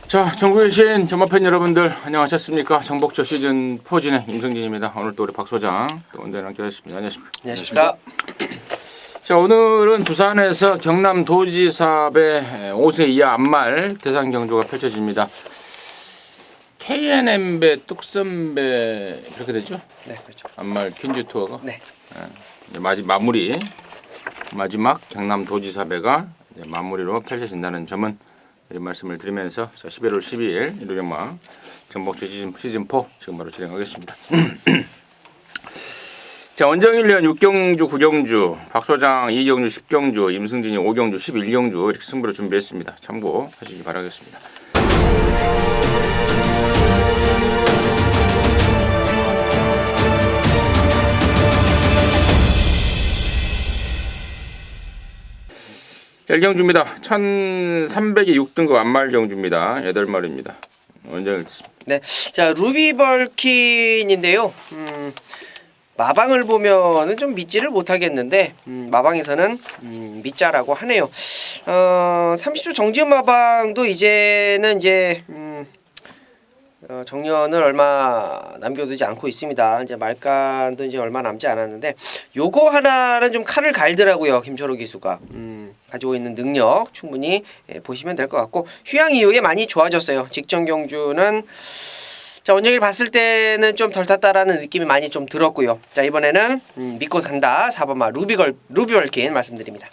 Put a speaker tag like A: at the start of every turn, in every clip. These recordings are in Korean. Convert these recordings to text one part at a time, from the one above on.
A: 자, 전국에 계신 전마팬 여러분들 안녕하셨습니까? 정복조 시즌 4 진행 임승진입니다. 오늘 또 우리 박 소장 또 언제나 함께하셨습니다. 안녕하십니까?
B: 안녕하십니까?
A: 자, 오늘은 부산에서 경남 도지사배 5세 이하 안말 대상 경주가 펼쳐집니다. KNM배, 뚝섬배 그렇게 되죠?
B: 네, 그렇죠.
A: 안말 퀸즈 투어가.
B: 네.
A: 이제 마지막 경남 도지사배가 이제 마무리로 펼쳐진다는 점은 이런 말씀을 드리면서 11월 12일 일요일마 정복조 시즌 4 지금 바로 진행하겠습니다. 자, 원정일련 6경주, 9경주, 박 소장 2경주, 10경주, 임승진이 5경주, 11경주 이렇게 승부를 준비했습니다. 참고하시기 바라겠습니다. 일경주입니다. 1300이 6등급 안말 경주입니다. 8마리입니다. 원정일 됐습니다.
B: 네. 자, 루비벌킨인데요. 마방을 보면은 좀 믿지를 못하겠는데 마방에서는 믿자라고 하네요. 30초 정지연 마방도 이제는 정년을 얼마 남겨두지 않고 있습니다. 이제 말간도 이제 얼마 남지 않았는데 요거 하나는 좀 칼을 갈더라고요. 김철호 기수가 가지고 있는 능력 충분히 보시면 될 것 같고 휴양 이후에 많이 좋아졌어요. 직전 경주는 자, 원정일 봤을 때는 좀 덜 탔다라는 느낌이 많이 좀 들었고요. 자, 이번에는 믿고 간다 4번마 루비벌킨 말씀드립니다.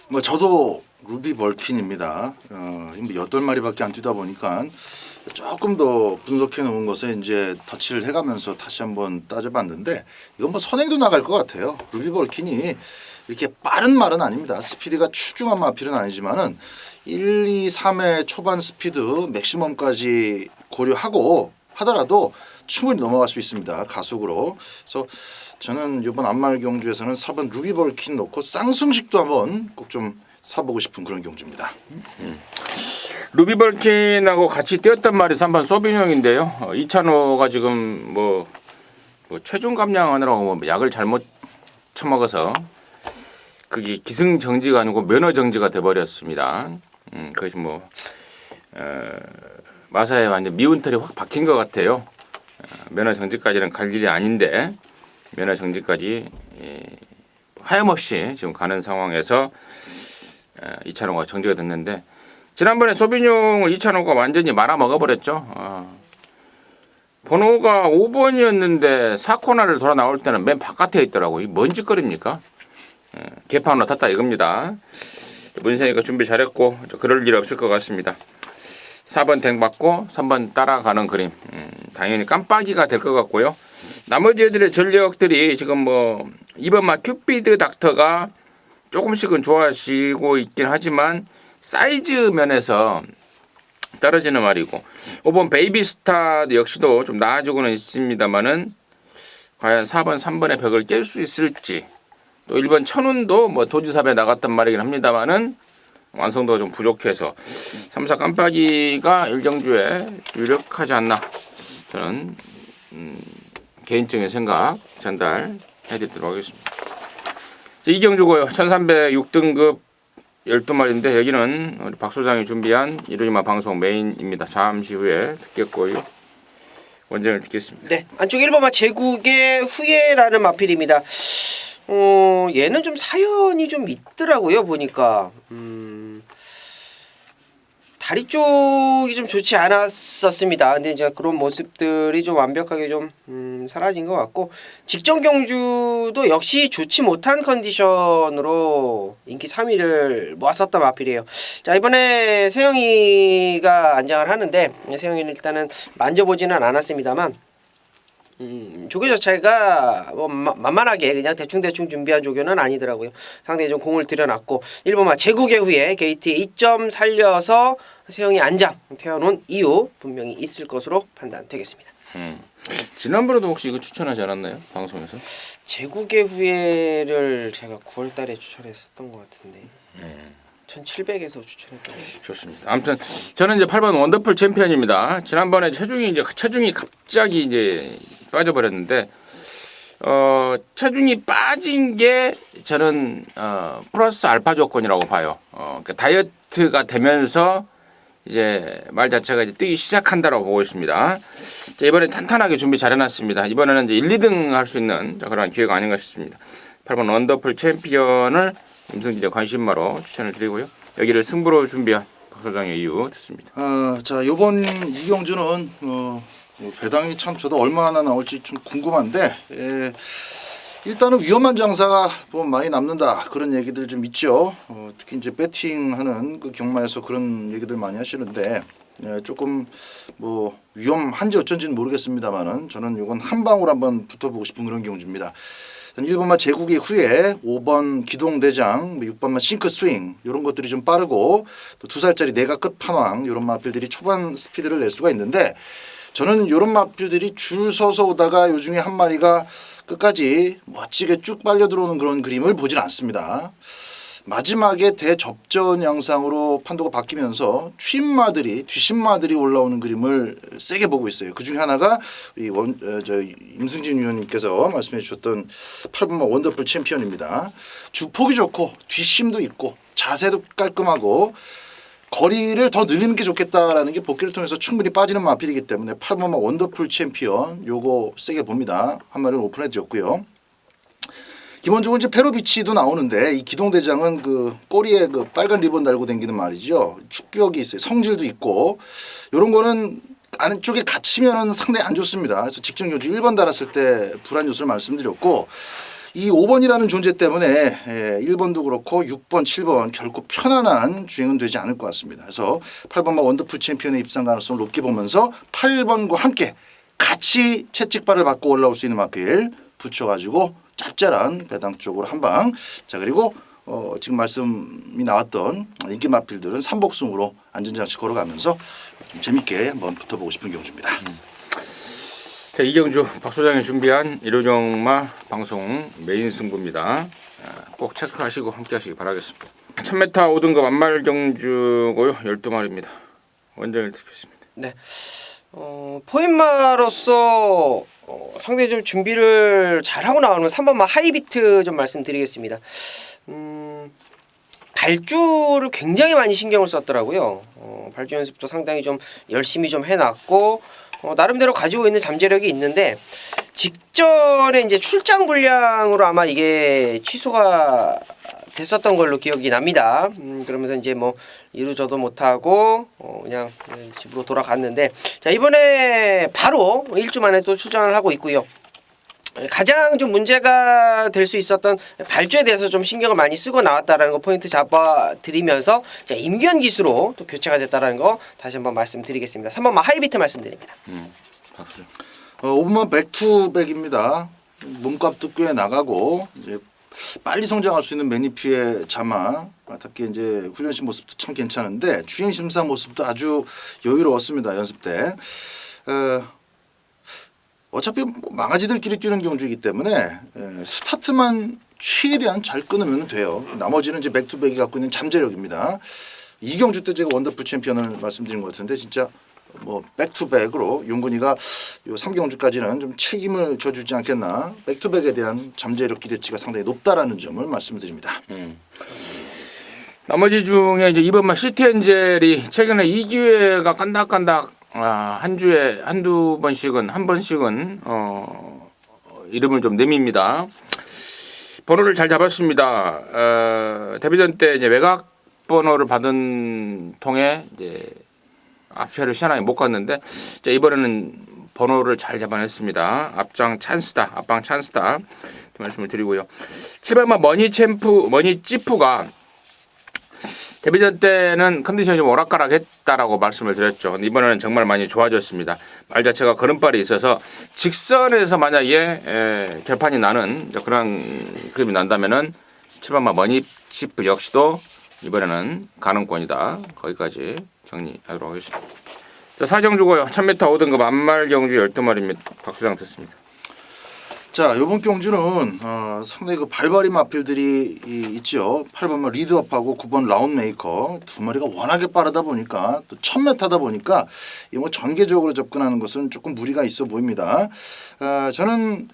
C: 뭐 저도 루비 벌킨입니다. 8마리밖에 안 뛰다 보니까 조금 더 분석해 놓은 것에 이제 터치를 해가면서 다시 한번 따져봤는데 이건 뭐 선행도 나갈 것 같아요. 루비 벌킨이 이렇게 빠른 말은 아닙니다. 스피드가 출중한 마필은 아니지만은 1, 2, 3의 초반 스피드 맥시멈까지 고려하고 하더라도 충분히 넘어갈 수 있습니다. 가속으로. 그래서 저는 이번 안말 경주에서는 4번 루비 벌킨 놓고 쌍승식도 한번 꼭 좀 사보고 싶은 그런 경주입니다.
A: 루비벌킨하고 같이 뛰었단 말이 3번 소비뇽인데요. 이찬호가 지금 뭐 체중 감량하느라고 뭐 약을 잘못 처먹어서 그게 기승정지가 아니고 면허정지가 돼버렸습니다. 그것이 마사에 완전 미운털이 확 박힌 것 같아요. 면허정지까지는 갈 일이 아닌데 면허정지까지 하염없이 지금 가는 상황에서 이찬호가 정지가 됐는데 지난번에 소비뇽을 이찬호가 완전히 말아먹어버렸죠. 번호가 5번이었는데 4코너를 돌아 나올 때는 맨 바깥에 있더라고요. 뭔 짓거리입니까? 개판으로 탔다 이겁니다. 문세이가 준비 잘했고 그럴 일 없을 것 같습니다. 4번 댕 받고 3번 따라가는 그림 당연히 깜빡이가 될 것 같고요. 나머지 애들의 전력들이 지금 2번마 큐피드 닥터가 조금씩은 좋아지고 있긴 하지만 사이즈 면에서 떨어지는 말이고 5번 베이비스타 역시도 좀 나아지고는 있습니다만은 과연 4번 3번의 벽을 깰 수 있을지 또 1번 천운도 도지사배 나갔단 말이긴 합니다만은 완성도가 좀 부족해서 3, 4 깜빡이가 일경주에 유력하지 않나 저는 개인적인 생각 전달해드리도록 하겠습니다. 이경주고요. 1306등급 12마리인데 여기는 우리 박 소장이 준비한 일요일마 방송 메인입니다. 잠시 후에 듣겠고요. 원정을 듣겠습니다.
B: 네. 안쪽 1번마 제국의 후예라는 마필입니다. 얘는 좀 사연이 좀 있더라고요. 보니까 다리 쪽이 좀 좋지 않았었습니다. 근데 이제 그런 모습들이 좀 완벽하게 좀 사라진 것 같고 직전 경주도 역시 좋지 못한 컨디션으로 인기 3위를 모았었던 마필이에요. 자, 이번에 세영이가 안장을 하는데 세영이는 일단은 만져보지는 않았습니다만 조교 자체가 만만하게 그냥 대충 준비한 조교는 아니더라고요. 상당히 좀 공을 들여놨고 1번마 제국의 후에 게이트에 2점 살려서 세영이 안장 태워놓은 이유 분명히 있을 것으로 판단되겠습니다.
A: 지난번에도 혹시 이거 추천하지 않았나요? 방송에서?
B: 제국의 후예를 제가 9월달에 추천했었던 것 같은데 1700에서 추천했던 것 같아요.
A: 좋습니다. 아무튼 저는 이제 8번 원더풀 챔피언입니다. 지난번에 체중이 갑자기 이제 빠져버렸는데 체중이 빠진 게 저는 플러스 알파 조건이라고 봐요. 그러니까 베스트가 되면서 이제 말 자체가 이제 뛰기 시작한다라고 보고 있습니다. 자, 이번에 탄탄하게 준비 잘해놨습니다. 이번에는 이제 1, 2등 할 수 있는 그런 기회가 아닌가 싶습니다. 8번 원더풀 챔피언을 임승진의 관심마로 추천을 드리고요. 여기를 승부로 준비한 박 소장의 이유 듣습니다.
C: 자, 이번 이경주는 배당이 참 저도 얼마나 나올지 좀 궁금한데 일단은 위험한 장사가 뭐 많이 남는다 그런 얘기들 좀 있죠. 특히 이제 배팅하는 그 경마에서 그런 얘기들 많이 하시는데 조금 뭐 위험한지 어쩐지는 모르겠습니다만은 저는 이건 한 방울 한번 붙어보고 싶은 그런 경주입니다. 1번만 제국의 후에 5번 기동대장, 6번만 싱크 스윙 이런 것들이 좀 빠르고 또 2살짜리 내가 끝판왕 이런 마필들이 초반 스피드를 낼 수가 있는데 저는 이런 마필들이 줄 서서 오다가 요 중에 한 마리가 끝까지 멋지게 쭉 빨려 들어오는 그런 그림을 보질 않습니다. 마지막에 대접전 양상으로 판도가 바뀌면서 뒷심마들이 올라오는 그림을 세게 보고 있어요. 그 중에 하나가 임승진 위원님께서 말씀해 주셨던 8번마 원더풀 챔피언입니다. 주폭이 좋고 뒷심도 있고 자세도 깔끔하고 거리를 더 늘리는 게 좋겠다라는 게 복귀를 통해서 충분히 빠지는 마필이기 때문에 8번마 원더풀 챔피언 요거 세게 봅니다. 한 마리는 오픈해 드렸고요. 기본적으로 이제 페로비치도 나오는데 이 기동대장은 그 꼬리에 그 빨간 리본 달고 다니는 말이죠. 축벽이 있어요. 성질도 있고 이런 거는 안쪽에 갇히면 상당히 안 좋습니다. 그래서 직전 경주 1번 달았을 때 불안 요소를 말씀드렸고 이 5번이라는 존재 때문에 1번도 그렇고 6번, 7번 결코 편안한 주행은 되지 않을 것 같습니다. 그래서 8번마 원더풀 챔피언의 입상 가능성을 높게 보면서 8번과 함께 같이 채찍발을 받고 올라올 수 있는 마필 붙여가지고 짭짤한 배당 쪽으로 한 방. 자, 그리고 지금 말씀이 나왔던 인기 마필들은 삼복승으로 안전장치 걸어가면서 좀 재밌게 한번 붙어보고 싶은 경주입니다.
A: 자, 이경주 박 소장이 준비한 일요정마 방송 메인 승부입니다. 꼭 체크하시고 함께하시기 바라겠습니다. 1000m 5등급 완말 경주고요. 12마리입니다. 원정을 듣겠습니다.
B: 네. 포인마로서 상당히 좀 준비를 잘하고 나오는 3번마 하이비트 좀 말씀드리겠습니다. 발주를 굉장히 많이 신경을 썼더라고요. 발주 연습도 상당히 좀 열심히 좀 해놨고 나름대로 가지고 있는 잠재력이 있는데 직전에 이제 출장 불량으로 아마 이게 취소가 됐었던 걸로 기억이 납니다. 그러면서 이제 뭐 이루저도 못하고 그냥 집으로 돌아갔는데 자 이번에 바로 1주 만에 또 출전을 하고 있고요. 가장 좀 문제가 될 수 있었던 발주에 대해서 좀 신경을 많이 쓰고 나왔다라는 거 포인트 잡아드리면서 자, 임기현 기수로 또 교체가 됐다라는 거 다시 한번 말씀드리겠습니다. 3번만 하이비트 말씀드립니다.
A: 박수.
C: 5번만 백투백입니다. 몸값도 꽤 나가고 이제 빨리 성장할 수 있는 매니피의 자마 특히 이제 훈련실 모습도 참 괜찮은데 주행 심사 모습도 아주 여유로웠습니다. 연습 때. 어차피 뭐 망아지들끼리 뛰는 경주이기 때문에 스타트만 최대한 잘 끊으면 돼요. 나머지는 이제 백투백이 갖고 있는 잠재력입니다. 이 경주 때 제가 원더풀 챔피언을 말씀드린 것 같은데 진짜 뭐 백투백으로 용근이가 요 3경주까지는 좀 책임을 져주지 않겠나. 백투백에 대한 잠재력 기대치가 상당히 높다라는 점을 말씀드립니다.
A: 나머지 중에 이제 이번만 시티엔젤이 최근에 2기회가 깐닥깐닥 한 주에 한두 번씩은 한 번씩은 이름을 좀 내밉니다. 번호를 잘 잡았습니다. 데뷔전 때 이제 외곽 번호를 받은 통에 이제 앞표를 시원하게 못 갔는데 자, 이번에는 번호를 잘 잡아냈습니다. 앞방 찬스다 말씀을 드리고요. 7번마 머니 찌푸가 데뷔전 때는 컨디션이 좀 오락가락했다라고 말씀을 드렸죠. 이번에는 정말 많이 좋아졌습니다. 말 자체가 걸음발이 있어서 직선에서 만약에 결판이 나는 그런 그림이 난다면은 7번마 머니 찌푸 역시도 이번에는 가능권이다. 거기까지 정리하도록 하겠습니다. 자, 4경주고요. 1000m 5등급 완말 경주 12마리입니다. 박수장 듣습니다.
C: 자, 이번 경주는 상당히 그 발발이 마필들이 있죠. 8번만 리드업하고 9번 라운메이커 두 마리가 워낙에 빠르다 보니까 또 1000m다 보니까 이 뭐 전개적으로 접근하는 것은 조금 무리가 있어 보입니다. 저는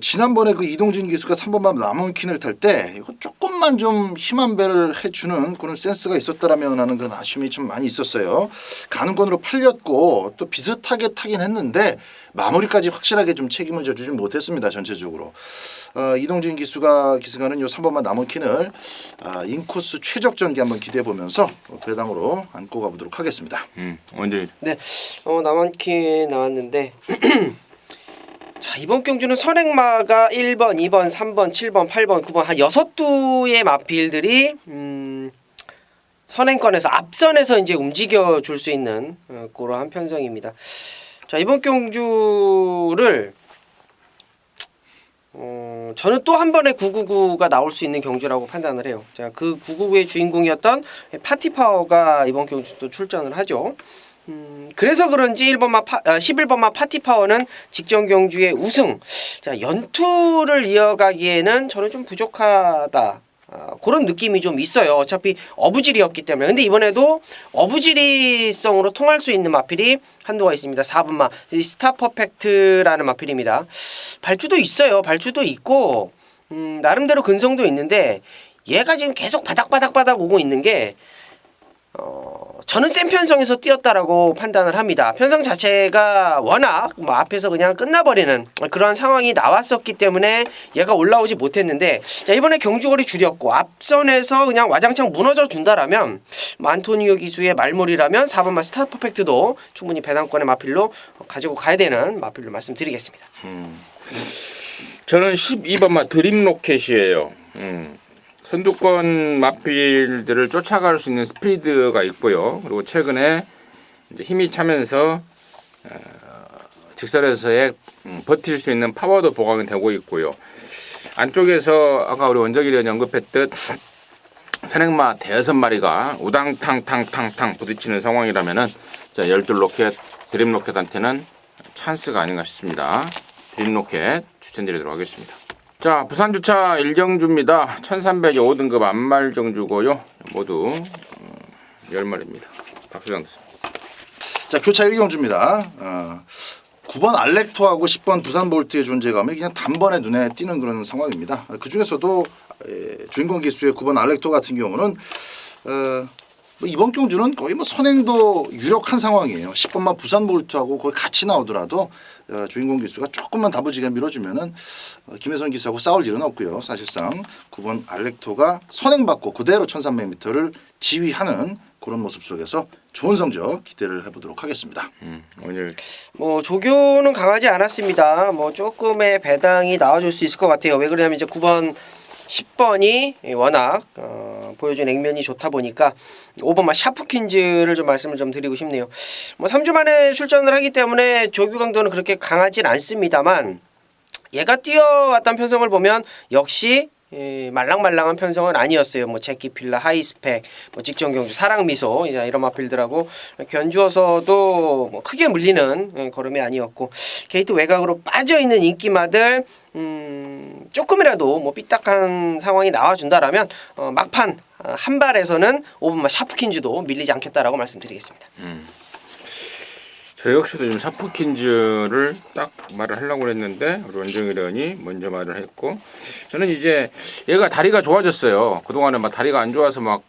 C: 지난번에 그 이동진 기수가 3번만 남원킨을 탈 때 이거 조금만 좀 힘한 배를 해주는 그런 센스가 있었더라면 하는 그런 아쉬움이 좀 많이 있었어요. 가는권으로 팔렸고 또 비슷하게 타긴 했는데 마무리까지 확실하게 좀 책임을 져주지 못했습니다. 전체적으로. 이동진 기수가 기승하는 요 3번만 남원킨을 인코스 최적 전기 한번 기대해 보면서 배당으로 안고 가보도록 하겠습니다.
A: 언제
B: 네, 남원킨 나왔는데 자, 이번 경주는 선행마가 1번, 2번, 3번, 7번, 8번, 9번 한 6두의 마필들이 선행권에서 앞선에서 이제 움직여 줄 수 있는 그러한 편성입니다. 자, 이번 경주를 저는 또 한 번에 999가 나올 수 있는 경주라고 판단을 해요. 자, 그 999의 주인공이었던 파티파워가 이번 경주 또 출전을 하죠. 그래서 그런지 11번마 파티파워는 직전 경주의 우승. 자, 연투를 이어가기에는 저는 좀 부족하다. 그런 느낌이 좀 있어요. 어차피 어부질이었기 때문에. 근데 이번에도 어부지리성으로 통할 수 있는 마필이 한도가 있습니다. 4번마 스타 퍼펙트라는 마필입니다. 발주도 있어요. 발주도 있고 나름대로 근성도 있는데 얘가 지금 계속 바닥바닥 오고 있는 게 저는 센 편성에서 뛰었다라고 판단을 합니다. 편성 자체가 워낙 뭐 앞에서 그냥 끝나버리는 그런 상황이 나왔었기 때문에 얘가 올라오지 못했는데, 자, 이번에 경주거리 줄였고 앞선에서 그냥 와장창 무너져 준다라면 안토니오 기수의 말몰이라면 4번마 스타 퍼펙트도 충분히 배당권의 마필로 가지고 가야 되는 마필로 말씀드리겠습니다.
A: 저는 12번마 드림 로켓이에요. 선두권 마필들을 쫓아갈 수 있는 스피드가 있고요. 그리고 최근에 이제 힘이 차면서 직선에서의 버틸 수 있는 파워도 보강이 되고 있고요. 안쪽에서 아까 우리 원정일이 의원이 언급했듯 선행마 대여섯 마리가 우당탕탕탕탕 부딪히는 상황이라면은 자, 열둘 로켓, 드림 로켓한테는 찬스가 아닌가 싶습니다. 드림 로켓 추천드리도록 하겠습니다. 자, 부산 주차 1경주입니다. 1305등급 안말 정주고요. 모두 10마리입니다. 박수장 듣습니다.
C: 자, 교차 1경주입니다. 9번 알렉토하고 10번 부산 볼트의 존재감이 그냥 단번에 눈에 띄는 그런 상황입니다. 그 중에서도 주인공 기수의 9번 알렉토 같은 경우는 뭐 이번 경주는 거의 뭐 선행도 유력한 상황이에요. 10번만 부산 볼트하고 거의 같이 나오더라도 주인공 기수가 조금만 다부지게 밀어주면은 김혜선 기수하고 싸울 일은 없고요. 사실상 9번 알렉토가 선행받고 그대로 1300m를 지휘하는 그런 모습 속에서 좋은 성적 기대를 해보도록 하겠습니다.
A: 오늘
B: 뭐 조교는 강하지 않았습니다. 뭐 조금의 배당이 나와줄 수 있을 것 같아요. 왜 그러냐면 이제 9번 10번이 워낙 보여준 액면이 좋다 보니까 5번마 샤프킨즈를 좀 말씀을 좀 드리고 싶네요. 뭐 3주 만에 출전을 하기 때문에 조교 강도는 그렇게 강하진 않습니다만 얘가 뛰어왔던 편성을 보면 역시 말랑말랑한 편성은 아니었어요. 뭐 제키필라, 하이스펙, 뭐 직전 경주, 사랑미소 이런 마필들하고 견주어서도 뭐 크게 물리는 걸음이 아니었고, 게이트 외곽으로 빠져 있는 인기마들 조금이라도 뭐 삐딱한 상황이 나와준다라면 막판 한 발에서는 5번마 샤프킨즈도 밀리지 않겠다라고 말씀드리겠습니다.
A: 저 역시도 좀 샤프킨즈를 딱 말을 하려고 했는데 우리 원정일 의원이 먼저 말을 했고, 저는 이제 얘가 다리가 좋아졌어요. 그동안에 막 다리가 안 좋아서 막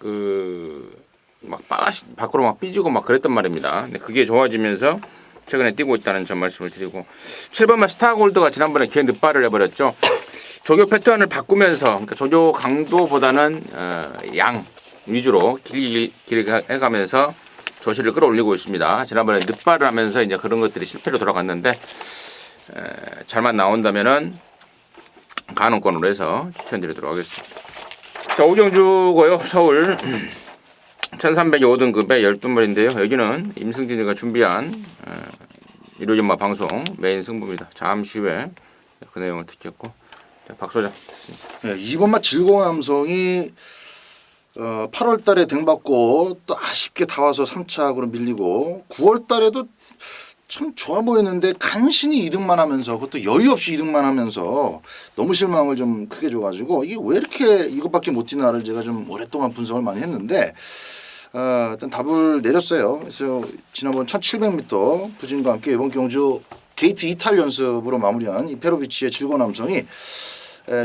A: 밖으로 막 삐지고 막 그랬단 말입니다. 근데 그게 좋아지면서 최근에 뛰고 있다는 점 말씀을 드리고, 7번마 스타골드가 지난번에 기회 늦발을 해버렸죠. 조교 패턴을 바꾸면서, 그러니까 조교 강도보다는 양 위주로 길게 해가면서 조시를 끌어올리고 있습니다. 지난번에 늦발을 하면서 이제 그런 것들이 실패로 돌아갔는데 잘만 나온다면은 가능권으로 해서 추천드리도록 하겠습니다. 자, 오경주고요. 서울 1305등급의 12마리인데요. 여기는 임승진이가 준비한 일요일마 방송 메인 승부입니다. 잠시 후에 그 내용을 듣겠고, 박소장 됐습니다.
C: 네, 이번만 즐거운 함성이 8월 달에 등 받고 또 아쉽게 다 와서 3차로 밀리고, 9월 달에도 참 좋아 보였는데 간신히 2등만 하면서, 그것도 여유 없이 2등만 하면서 너무 실망을 좀 크게 줘가지고 이게 왜 이렇게 이것밖에 못 뛰나를 제가 좀 오랫동안 분석을 많이 했는데 일단 답을 내렸어요. 그래서 지난번 1700m 부진과 함께 이번 경주 게이트 이탈 연습으로 마무리한 이 페로비치의 즐거운 함성이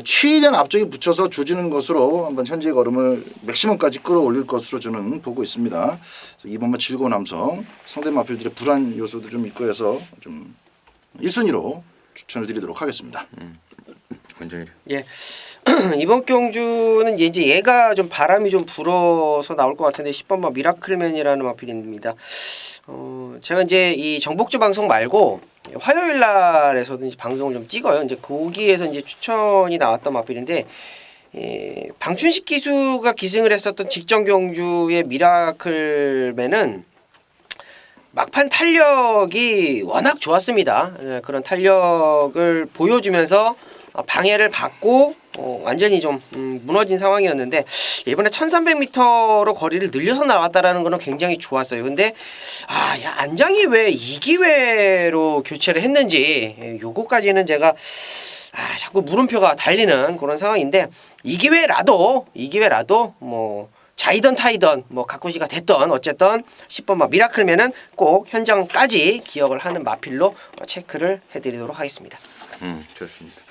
C: 최대한 앞쪽에 붙여서 조지는 것으로 한번 현재의 걸음을 맥시멈까지 끌어올릴 것으로 저는 보고 있습니다. 그래서 이번만 즐거운 함성, 상대 마필들의 불안 요소도 좀 있고 해서 좀 1순위로 추천을 드리도록 하겠습니다.
A: 원정일.
B: 예. 이번 경주는 이제 얘가 좀 바람이 좀 불어서 나올 것 같은데 10번마 미라클맨이라는 마필입니다. 제가 이제 이 정복주 방송 말고 화요일 날에서도 이제 방송을 좀 찍어요. 이제 거기에서 이제 추천이 나왔던 마필인데 방춘식 기수가 기승을 했었던 직전 경주의 미라클맨은 막판 탄력이 워낙 좋았습니다. 그런 탄력을 보여주면서 방해를 받고 완전히 좀 무너진 상황이었는데 이번에 1300m로 거리를 늘려서 나왔다라는 거는 굉장히 좋았어요. 근데 안장이 왜 2기회로 교체를 했는지 요거까지는 제가 자꾸 물음표가 달리는 그런 상황인데 2기회라도 뭐 자이던 타이던 뭐 가쿠시가 됐던 어쨌든 10번마 미라클맨은 꼭 현장까지 기억을 하는 마필로 체크를 해드리도록 하겠습니다.
A: 좋습니다.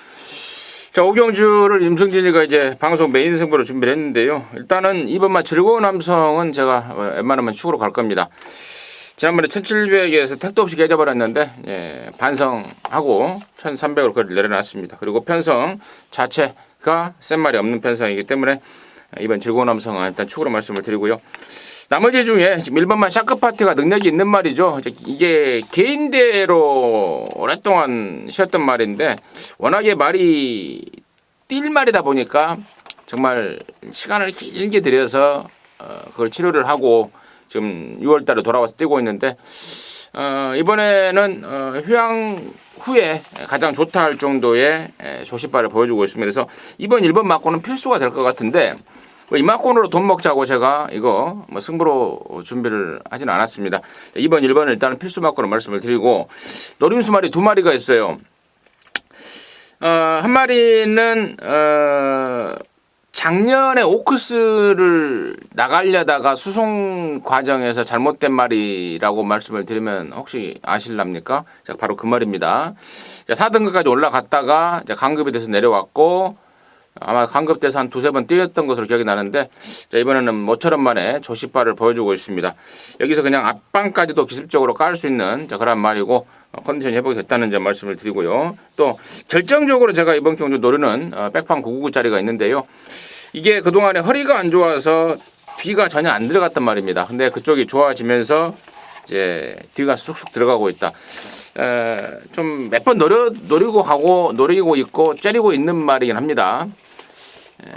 A: 자, 오경주를 임승진이가 이제 방송 메인 승부로 준비를 했는데요. 일단은 이번만 즐거운 함성은 제가 웬만하면 축으로 갈 겁니다. 지난번에 1700에서 택도 없이 깨져버렸는데 반성하고 1300으로 거리를 내려놨습니다. 그리고 편성 자체가 센 말이 없는 편성이기 때문에 이번 즐거운 함성은 일단 축으로 말씀을 드리고요. 나머지 중에 지금 1번만 샤크 파티가 능력이 있는 말이죠. 이게 개인대로 오랫동안 쉬었던 말인데 워낙에 말이 뛸 말이다 보니까 정말 시간을 길게 들여서 그걸 치료를 하고 지금 6월달에 돌아와서 뛰고 있는데 이번에는 휴양 후에 가장 좋다 할 정도의 조시발을 보여주고 있습니다. 그래서 이번 1번 맞고는 필수가 될 것 같은데 이 막곤으로 돈 먹자고 제가 이거 뭐 승부로 준비를 하진 않았습니다. 2번, 1번은 일단은 필수 막곤으로 말씀을 드리고 노림수 말이 2마리가 있어요. 한 마리는 작년에 오크스를 나가려다가 수송 과정에서 잘못된 말이라고 말씀을 드리면 혹시 아실랍니까? 자, 바로 그 말입니다. 4등급까지 올라갔다가 강급이 돼서 내려왔고 아마 강급돼서 한 2-3번 뛰었던 것으로 기억이 나는데 자, 이번에는 모처럼 만에 조시발을 보여주고 있습니다. 여기서 그냥 앞방까지도 기습적으로 깔 수 있는 그런 말이고 컨디션이 회복이 됐다는 점 말씀을 드리고요. 또 결정적으로 제가 이번 경주 노리는 백판 999짜리가 있는데요. 이게 그동안에 허리가 안 좋아서 뒤가 전혀 안 들어갔단 말입니다. 근데 그쪽이 좋아지면서 이제 뒤가 쑥쑥 들어가고 있다. 좀 몇 번 노리고 있고 째리고 있는 말이긴 합니다.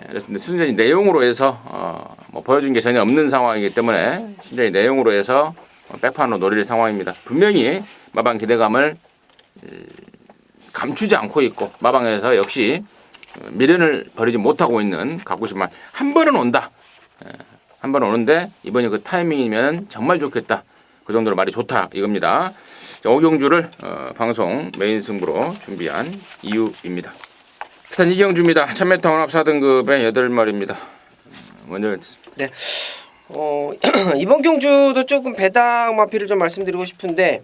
A: 그래서 순전히 내용으로 해서 뭐 보여준 게 전혀 없는 상황이기 때문에 순전히 내용으로 해서 백판으로 노릴 상황입니다. 분명히 마방 기대감을 감추지 않고 있고 마방에서 역시 미련을 버리지 못하고 있는 가쿠시만 한 번은 온다. 한 번 오는데 이번이 그 타이밍이면 정말 좋겠다. 그 정도로 말이 좋다 이겁니다. 오경주를 방송 메인 승부로 준비한 이유입니다. 일단 이경주입니다. 1000m 혼합 4등급의 8마리입니다. 먼저
B: 네. 이번 경주도 조금 배당 마필을 좀 말씀드리고 싶은데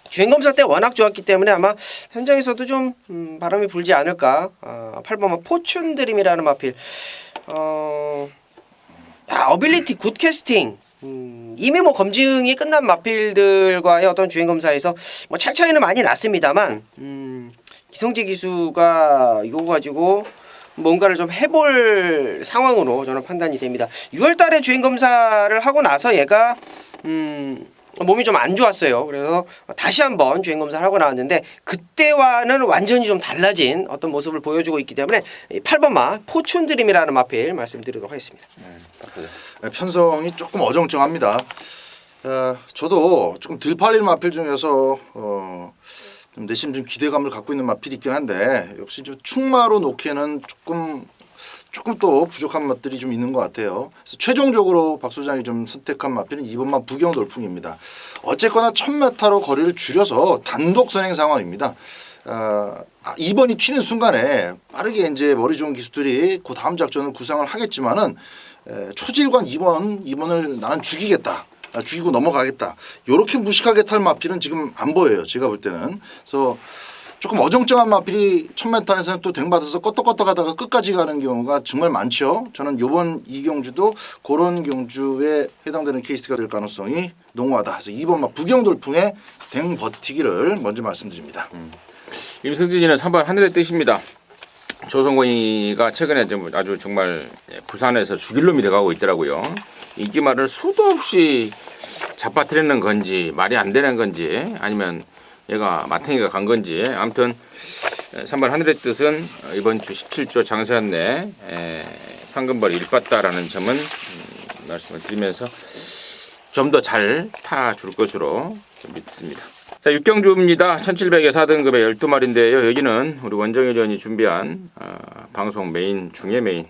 B: 주행검사 때 워낙 좋았기 때문에 아마 현장에서도 좀 바람이 불지 않을까. 8번마 포춘 드림이라는 마필. 어빌리티 굿 캐스팅. 이미 뭐 검증이 끝난 마필들과의 어떤 주행검사에서 뭐 차 차이는 많이 났습니다만 기성재 기수가 이거 가지고 뭔가를 좀 해볼 상황으로 저는 판단이 됩니다. 6월달에 주행검사를 하고 나서 얘가 몸이 좀 안 좋았어요. 그래서 다시 한번 주행검사를 하고 나왔는데 그때와는 완전히 좀 달라진 어떤 모습을 보여주고 있기 때문에 8번마 포춘드림이라는 마필 말씀드리도록 하겠습니다.
C: 편성이 조금 어정쩡합니다. 저도 조금 덜 팔리는 마필 중에서 좀 내심 좀 기대감을 갖고 있는 마필이 있긴 한데 역시 좀 충마로 놓기에는 조금 또 부족한 맛들이 좀 있는 것 같아요. 그래서 최종적으로 박 소장이 좀 선택한 마필은 2번마 부경 돌풍입니다. 어쨌거나 1000m로 거리를 줄여서 단독 선행 상황입니다. 2번이 튀는 순간에 빠르게 이제 머리 좋은 기수들이 그 다음 작전을 구상을 하겠지만은 초질관 2번을 나는 죽이겠다. 죽이고 넘어가겠다. 요렇게 무식하게 탈 마필은 지금 안 보여요. 제가 볼 때는. 그래서 조금 어정쩡한 마필이 1000m에서는 또 댕받아서 껐덕껐덕하다가 끝까지 가는 경우가 정말 많죠. 저는 이번 이 경주도 그런 경주에 해당되는 케이스가 될 가능성이 농후하다. 그래서 2번 막 부경돌풍에 댕 버티기를 먼저 말씀드립니다.
A: 임승진이는 3번 하늘의 뜻입니다. 조성곤이가 최근에 좀 아주 정말 부산에서 죽일 놈이 돼가고 있더라고요. 인기말을 수도 없이 잡아뜨리는 건지 말이 안 되는 건지 아니면 얘가 마탱이가 간 건지 아무튼 3번 하늘의 뜻은 이번 주 17조 장세한 내 상금벌이 일봤다라는 점은 말씀을 드리면서 좀 더 잘 타줄 것으로 좀 믿습니다. 자, 6경주입니다. 1700에 4등급의 12마리인데요. 여기는 우리 원정일 의원이 준비한 방송 메인 중에 메인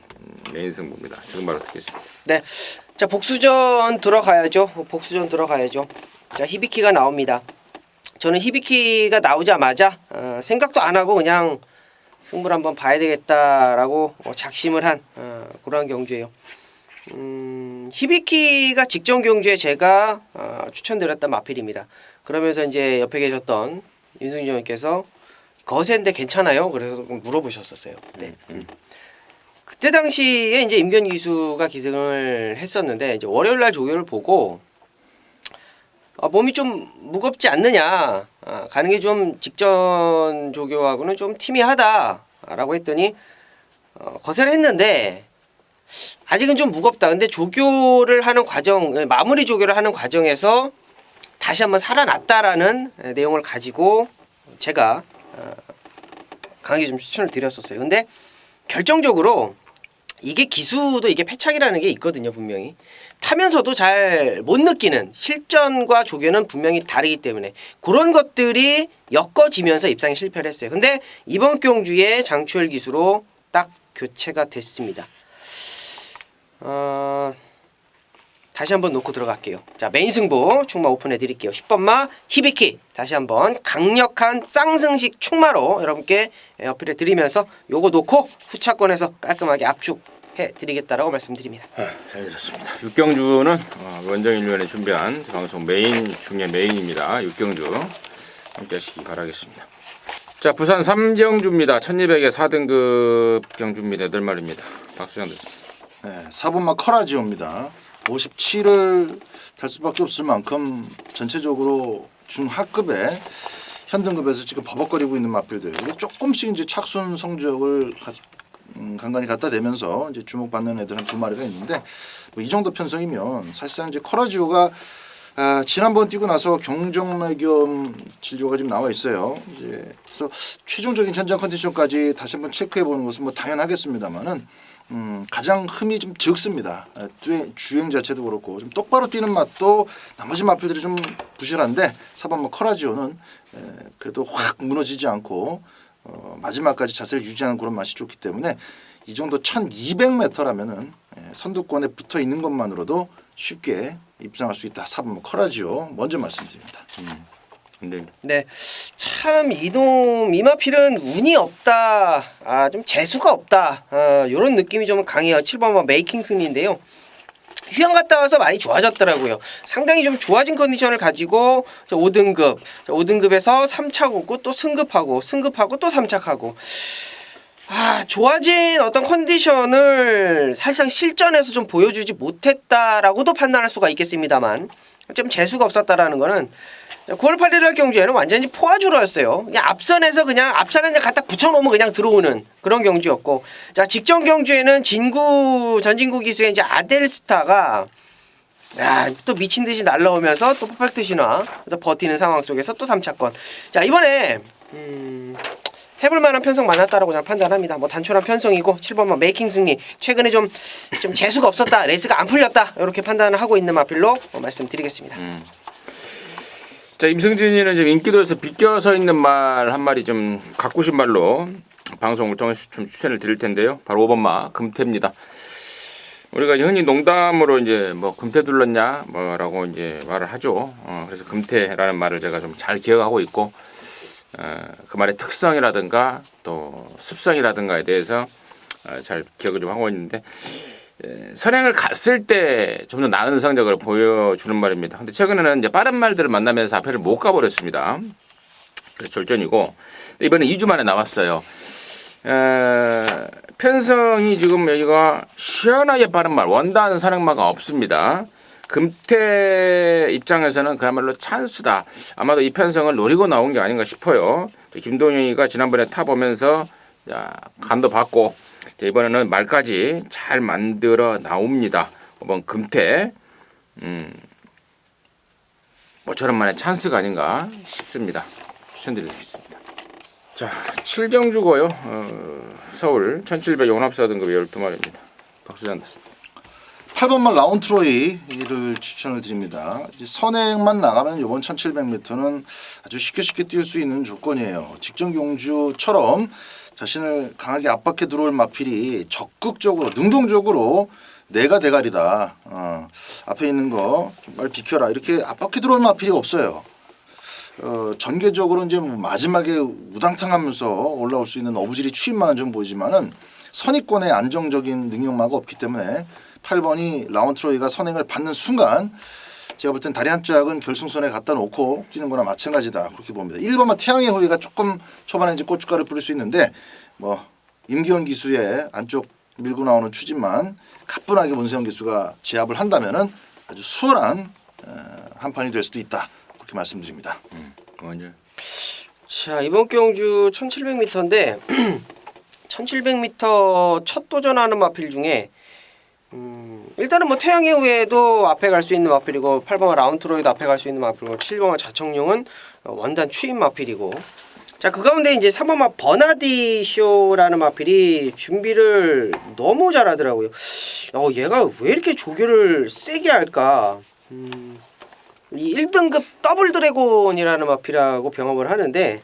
A: 승부입니다. 지금 바로 듣겠습니다.
B: 네, 자 복수전 들어가야죠. 복수전 들어가야죠. 자 히비키가 나옵니다. 저는 히비키가 나오자마자 생각도 안 하고 그냥 승부를 한번 봐야 되겠다라고 작심을 한 그러한 경주예요. 히비키가 직전 경주에 제가 추천드렸던 마필입니다. 그러면서 이제 옆에 계셨던 임승진 의원께서 거세인데 괜찮아요? 그래서 물어보셨었어요. 네. 그때 당시에 이제 임견 기수가 기승을 했었는데 이제 월요일 날 조교를 보고 몸이 좀 무겁지 않느냐, 가는 게 좀 직전 조교하고는 좀 티미하다라고 했더니 거세를 했는데 아직은 좀 무겁다. 근데 조교를 하는 과정, 마무리 조교를 하는 과정에서 다시 한번 살아났다라는 내용을 가지고 제가 강하게 좀 추천을 드렸었어요. 근데 결정적으로 이게 기수도 이게 패착이라는 게 있거든요. 분명히 타면서도 잘 못 느끼는 실전과 조교는 분명히 다르기 때문에 그런 것들이 엮어지면서 입상에 실패를 했어요. 근데 이번 경주에 장추열 기수로 딱 교체가 됐습니다. 다시 한번 놓고 들어갈게요. 자, 메인 승부 충마 오픈해 드릴게요. 10번마 히비키 다시 한번 강력한 쌍승식 충마로 여러분께 어필해 드리면서 요거 놓고 후차권에서 깔끔하게 압축해 드리겠다라고 말씀드립니다.
A: 잘 들었습니다. 6경주는 원정일 위원회 준비한 방송 메인 중에 메인입니다. 6경주 함께 하시기 바라겠습니다. 자, 부산 3경주입니다. 1200에 4등급 경주입니다. 8마리입니다. 박수장 됐습니다.
C: 네, 4번마 커라지오입니다. 57을 달 수밖에 없을 만큼 전체적으로 중하급의 현등급에서 지금 버벅거리고 있는 마필들. 이게 조금씩 이제 착순 성적을 간간히 갖다 대면서 이제 주목받는 애들 한 2마리가 있는데 뭐 이 정도 편성이면 사실상 이제 커라지오가 지난번 뛰고 나서 경정맥염 진료가 지금 나와 있어요. 이제 그래서 최종적인 현장 컨디션까지 다시 한번 체크해 보는 것은 뭐 당연하겠습니다만은. 가장 흠이 좀 적습니다. 주행 자체도 그렇고 좀 똑바로 뛰는 맛도 나머지 마필들이 좀 부실한데 4번 커라지오는 그래도 확 무너지지 않고 마지막까지 자세를 유지하는 그런 맛이 좋기 때문에 이 정도 1200m라면은 선두권에 붙어 있는 것만으로도 쉽게 입장할 수 있다. 4번 커라지오 먼저 말씀드립니다.
B: 네, 참 이놈 이마필은 운이 없다, 좀 재수가 없다, 이런 느낌이 좀 강해요. 7번 메이킹 승리인데요. 휴양 갔다 와서 많이 좋아졌더라고요. 상당히 좀 좋아진 컨디션을 가지고 5등급, 5등급에서 3착오고 또 승급하고 또 3착하고 좋아진 어떤 컨디션을 사실상 실전에서 좀 보여주지 못했다라고도 판단할 수가 있겠습니다만 좀 재수가 없었다라는 거는 9월 8일 날 경주에는 완전히 포화주로였어요. 그냥 앞선에서 그냥 앞선에 갖다 붙여놓으면 그냥 들어오는 그런 경주였고, 자 직전 경주에는 전진구 기수의 이제 아델스타가 또 미친 듯이 날라오면서 또 퍼펙트 신화 또 버티는 상황 속에서 또 3차권. 자 이번에 해볼 만한 편성 많았다라고 저는 판단합니다. 뭐 단촐한 편성이고 7번만 메이킹 승리. 최근에 좀 재수가 없었다, 레이스가 안 풀렸다 이렇게 판단을 하고 있는 마필로 말씀드리겠습니다.
A: 자, 임승진이는 지금 인기도에서 비껴서 있는 말 한 마리 좀 가꾸신 말로 방송을 통해서 좀 추천을 드릴 텐데요. 바로 5번마 금태입니다. 우리가 흔히 농담으로 이제 뭐 금태 둘렀냐 뭐라고 이제 말을 하죠. 그래서 금태라는 말을 제가 좀 잘 기억하고 있고 그 말의 특성이라든가 또 습성이라든가에 대해서 잘 기억을 좀 하고 있는데 선행을 갔을 때 좀 더 나은 성적을 보여주는 말입니다. 근데 최근에는 이제 빠른 말들을 만나면서 앞에를 못 가버렸습니다. 그래서 졸전이고 이번에 2주 만에 나왔어요. 편성이 지금 여기가 시원하게 빠른 말 원단 선행마가 없습니다. 금태 입장에서는 그야말로 찬스다. 아마도 이 편성을 노리고 나온 게 아닌가 싶어요. 김동영이가 지난번에 타보면서 감도 받고 이번에는 말까지 잘 만들어 나옵니다. 이번 금태 모처럼 만의 찬스가 아닌가 싶습니다. 추천드리겠습니다. 자, 7경주고요. 서울 1700 용납사 등급의 12마리입니다. 박수장 됐습니다.
C: 8번말 라운트로이를 추천을 드립니다. 이제 선행만 나가면 이번 1700m는 아주 쉽게 뛸 수 있는 조건이에요. 직전 경주처럼 자신을 강하게 압박해 들어올 마필이 적극적으로 능동적으로 내가 대가리다. 앞에 있는 거 말 비켜라. 이렇게 압박해 들어올 마필이 없어요. 전개적으로 이제 뭐 마지막에 우당탕하면서 올라올 수 있는 어부질이 추임만은 좀 보이지만은 선입권의 안정적인 능력마가 없기 때문에 8번이 라운트로이가 선행을 받는 순간 제가 볼 땐 다리 한 짝은 결승선에 갖다 놓고 뛰는 거나 마찬가지다 그렇게 봅니다. 1번만 태양의 호위가 조금 초반에 이제 고춧가루 뿌릴 수 있는데 뭐 임기현 기수의 안쪽 밀고 나오는 추진만 가뿐하게 문세영 기수가 제압을 한다면은 아주 수월한 한 판이 될 수도 있다 그렇게 말씀드립니다.
A: 먼저.
B: 자, 이번 경주 1700m인데 1700m 첫 도전하는 마필 중에 일단은 뭐 태양의 후예도 앞에 갈 수 있는 마필이고 8번은 라운트로이도 앞에 갈 수 있는 마필이고 7번은 자청룡은 원단 추임 마필이고 자, 그 가운데 이제 3번만 버나디 쇼라는 마필이 준비를 너무 잘하더라고요. 얘가 왜 이렇게 조교를 세게 할까? 이 1등급 더블 드래곤이라는 마필하고 병합을 하는데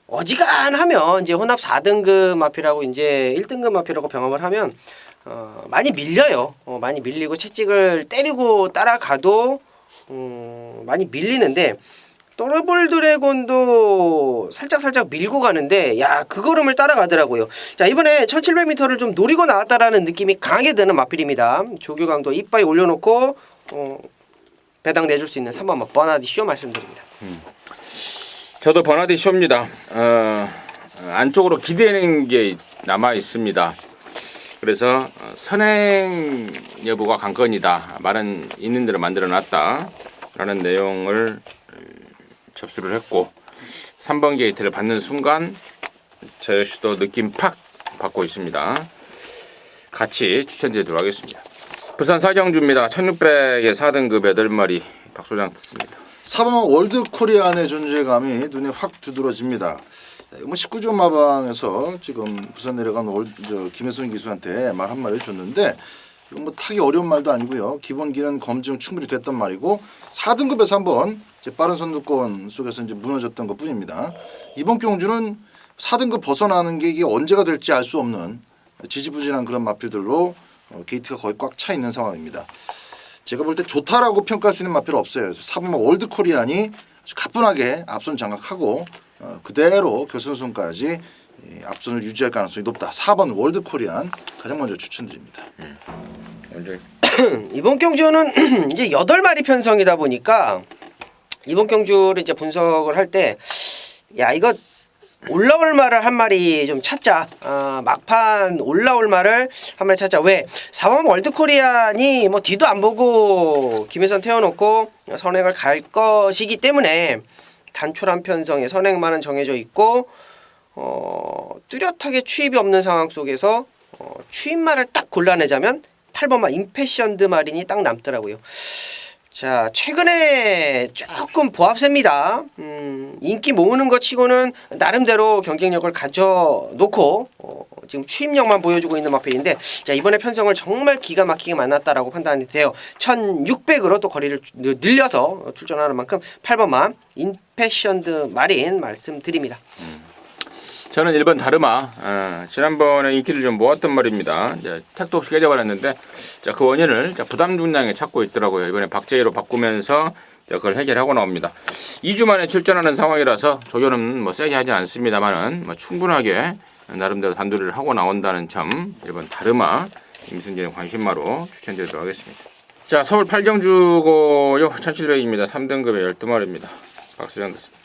B: 어지간하면 이제 혼합 4등급 마필하고 이제 1등급 마필하고 병합을 하면 많이 밀려요. 많이 밀리고 채찍을 때리고 따라가도 많이 밀리는데 더블 드래곤도 살짝 밀고 가는데 그 걸음을 따라가더라고요. 자, 이번에 1700m를 좀 노리고 나왔다라는 느낌이 강하게 드는 마필입니다. 조교 강도 이빠이 올려놓고 배당 내줄 수 있는 3번 버나디 쇼 말씀드립니다.
A: 저도 버나디 쇼입니다. 안쪽으로 기대는 게 남아 있습니다. 그래서 선행 여부가 관건이다. 말은 있는 대로 만들어 놨다라는 내용을 접수를 했고 3번 게이트를 받는 순간 저 역시도 느낌 팍 받고 있습니다. 같이 추천드리도록 하겠습니다. 부산 사경주입니다. 1600의 4등급 8마리 박소장 듣습니다.
C: 4번 월드 코리안의 존재감이 눈에 확 두드러집니다. 뭐 19조 마방에서 지금 부산 내려간 김혜선 기수한테 말 한마디를 줬는데 이건 뭐 타기 어려운 말도 아니고요. 기본기는 검증 충분히 됐단 말이고 4등급에서 한번 이제 빠른 선두권 속에서 이제 무너졌던 것뿐입니다. 이번 경주는 4등급 벗어나는 게 이게 언제가 될지 알 수 없는 지지부진한 그런 마필들로 게이트가 거의 꽉 차 있는 상황입니다. 제가 볼 때 좋다라고 평가할 수 있는 마필은 없어요. 4번 월드 코리안이 가뿐하게 앞선 장악하고 그대로 결승선까지 앞선을 유지할 가능성이 높다. 4번 월드 코리안 가장 먼저 추천드립니다.
B: 이번 경주는 이제 8마리 편성이다 보니까 이번 경주를 이제 분석을 할 때 이거 올라올 말을 한 마리 좀 찾자. 막판 올라올 말을 한 마리 찾자. 왜? 4번 월드 코리안이 뭐 뒤도 안 보고 김혜선 태워놓고 선행을 갈 것이기 때문에 단촐한 편성에 선행만은 정해져 있고 뚜렷하게 추입이 없는 상황 속에서 추입말을 딱 골라내자면 8번만 임패션드 마린이 딱 남더라고요. 자, 최근에 조금 보합세입니다. 인기 모으는 것 치고는 나름대로 경쟁력을 가져놓고 지금 추임력만 보여주고 있는 마필인데 자, 이번에 편성을 정말 기가 막히게 만났다라고 판단이 돼요. 1600으로 또 거리를 늘려서 출전하는 만큼 8번만 임패션드 마린 말씀드립니다.
A: 저는 1번 다르마. 지난번에 인기를 좀 모았던 말입니다. 이제 택도 없이 깨져버렸는데 그 원인을 부담 중량에 찾고 있더라고요. 이번에 박제이로 바꾸면서 그걸 해결하고 나옵니다. 2주 만에 출전하는 상황이라서 조교는 뭐 세게 하지 않습니다만은 뭐 충분하게 나름대로 단도리를 하고 나온다는 점 1번 다르마 임승진의 관심마로 추천드리도록 하겠습니다. 자, 서울 8경주고요. 1700입니다. 3등급에 12마리입니다. 박수장 듣습니다.